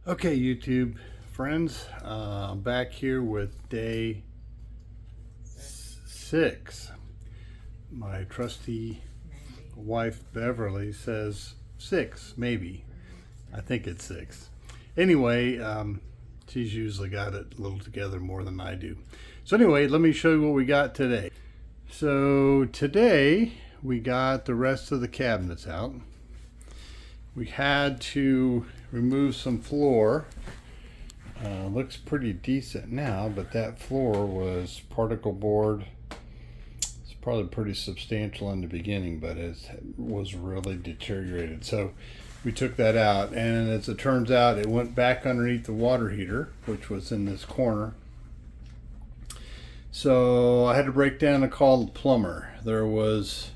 Okay, YouTube friends, back here with day 6. My trusty wife Beverly says 6, maybe. I think it's 6. Anyway, she's usually got it a little together more than I do. So anyway, let me show you what we got today. So today we got the rest of the cabinets out. We had to remove some floor. Looks pretty decent now, but that floor was particle board. It's probably pretty substantial in the beginning, but it was really deteriorated. So we took that out, and as it turns out, it went back underneath the water heater, which was in this corner. So I had to break down and call the plumber. There was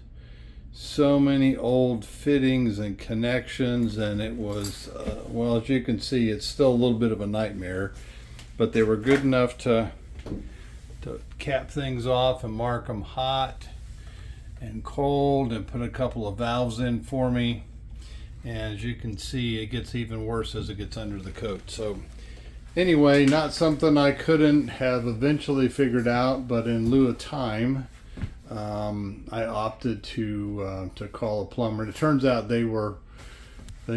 so many old fittings and connections, and it was well, as you can see, it's still a little bit of a nightmare, but they were good enough to cap things off and mark them hot and cold and put a couple of valves in for me. And as you can see, it gets even worse as it gets under the coat. So anyway, not something I couldn't have eventually figured out, but in lieu of time, I opted to call a plumber. And it turns out they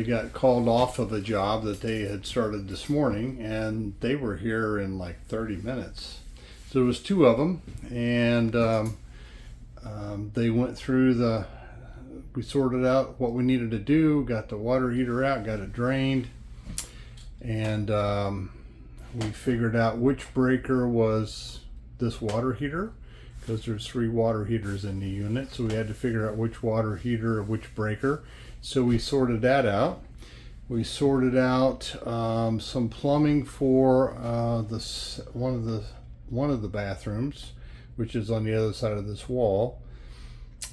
got called off of a job that they had started this morning, and they were here in like 30 minutes. So there was 2 of them, and they went through we sorted out what we needed to do, got the water heater out, got it drained, and we figured out which breaker was this water heater, because there's 3 water heaters in the unit, so we had to figure out which water heater or which breaker. So we sorted that out. We sorted out some plumbing for one of the bathrooms, which is on the other side of this wall.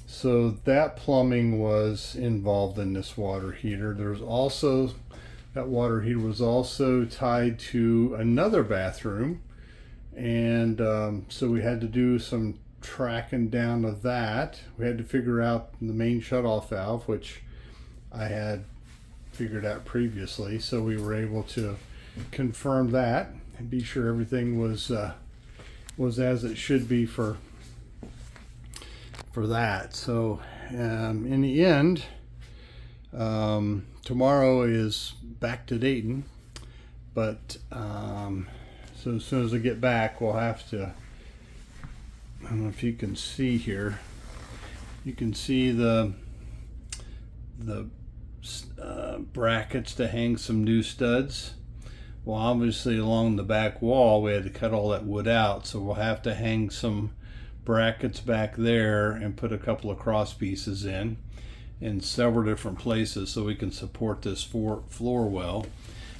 So that plumbing was involved in this water heater. That water heater was also tied to another bathroom, and so we had to do some tracking down of that. We had to figure out the main shutoff valve, which I had figured out previously, so we were able to confirm that and be sure everything was as it should be for that. So in the end, tomorrow is back to Dayton, but so as soon as I get back, we'll have to, I don't know if you can see here, you can see the brackets to hang some new studs. Well, obviously along the back wall we had to cut all that wood out, so we'll have to hang some brackets back there and put a couple of cross pieces in several different places so we can support this floor well.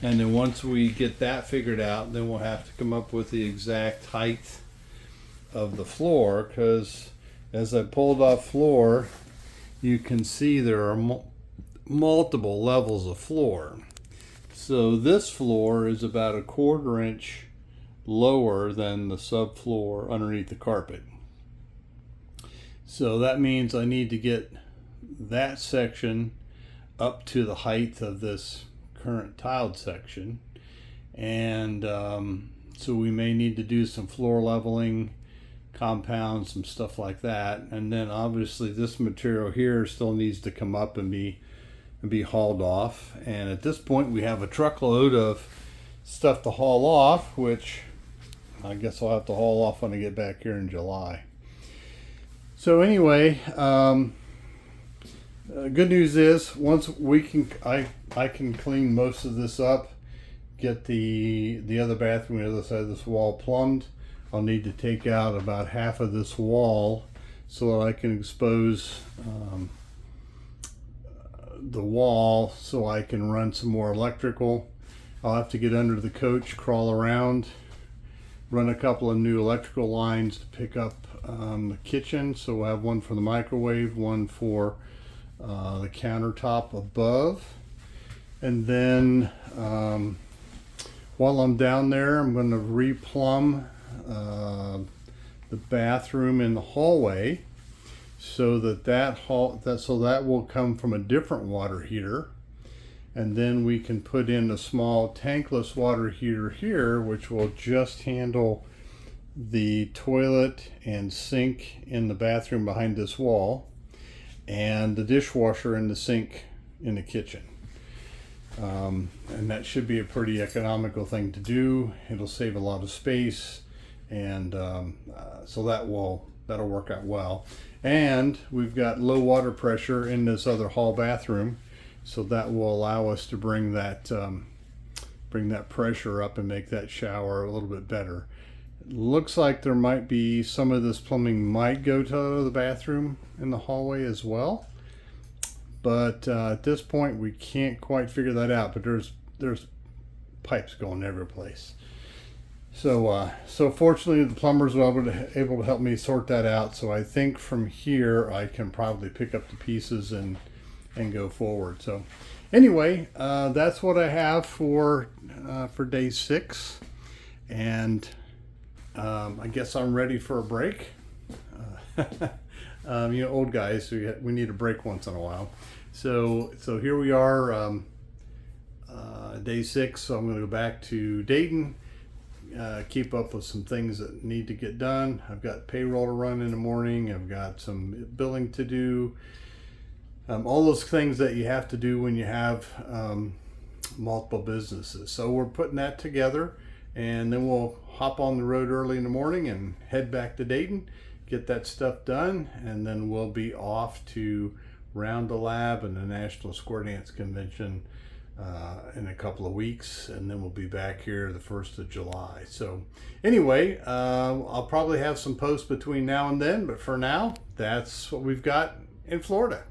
And then once we get that figured out, then we'll have to come up with the exact height of the floor, because as I pulled off floor, you can see there are multiple levels of floor. So this floor is about a 1/4 inch lower than the subfloor underneath the carpet. So that means I need to get that section up to the height of this current tiled section, and so we may need to do some floor leveling, compound, some stuff like that. And then obviously this material here still needs to come up and be hauled off. And at this point we have a truckload of stuff to haul off, which I guess I'll have to haul off when I get back here in July. So anyway, good news is once I can clean most of this up, get the other bathroom on the other side of this wall plumbed. I'll need to take out about half of this wall so that I can expose the wall so I can run some more electrical. I'll have to get under the coach, crawl around, run a couple of new electrical lines to pick up the kitchen. So we'll have one for the microwave, one for the countertop above. And then while I'm down there, I'm going to replumb the bathroom in the hallway, so that will come from a different water heater, And then we can put in a small tankless water heater here, which will just handle the toilet and sink in the bathroom behind this wall, and the dishwasher in the sink in the kitchen. And that should be a pretty economical thing to do. It'll save a lot of space, and so that'll work out well. And we've got low water pressure in this other hall bathroom, so that will allow us to bring that pressure up and make that shower a little bit better. It looks like there might be some of this plumbing might go to the bathroom in the hallway as well, but at this point we can't quite figure that out. But there's pipes going every place. So fortunately the plumbers were able to help me sort that out. So I think from here I can probably pick up the pieces and go forward. So anyway, that's what I have for day 6, and I guess I'm ready for a break. Old guys, we need a break once in a while. So here we are, day 6. So I'm going to go back to Dayton, keep up with some things that need to get done. I've got payroll to run in the morning. I've got some billing to do. All those things that you have to do when you have multiple businesses. So we're putting that together, and then we'll hop on the road early in the morning and head back to Dayton, get that stuff done, and then we'll be off to Round the Lab and the National Square Dance Convention in a couple of weeks, and then we'll be back here the 1st of July. So anyway, I'll probably have some posts between now and then, but for now, that's what we've got in Florida.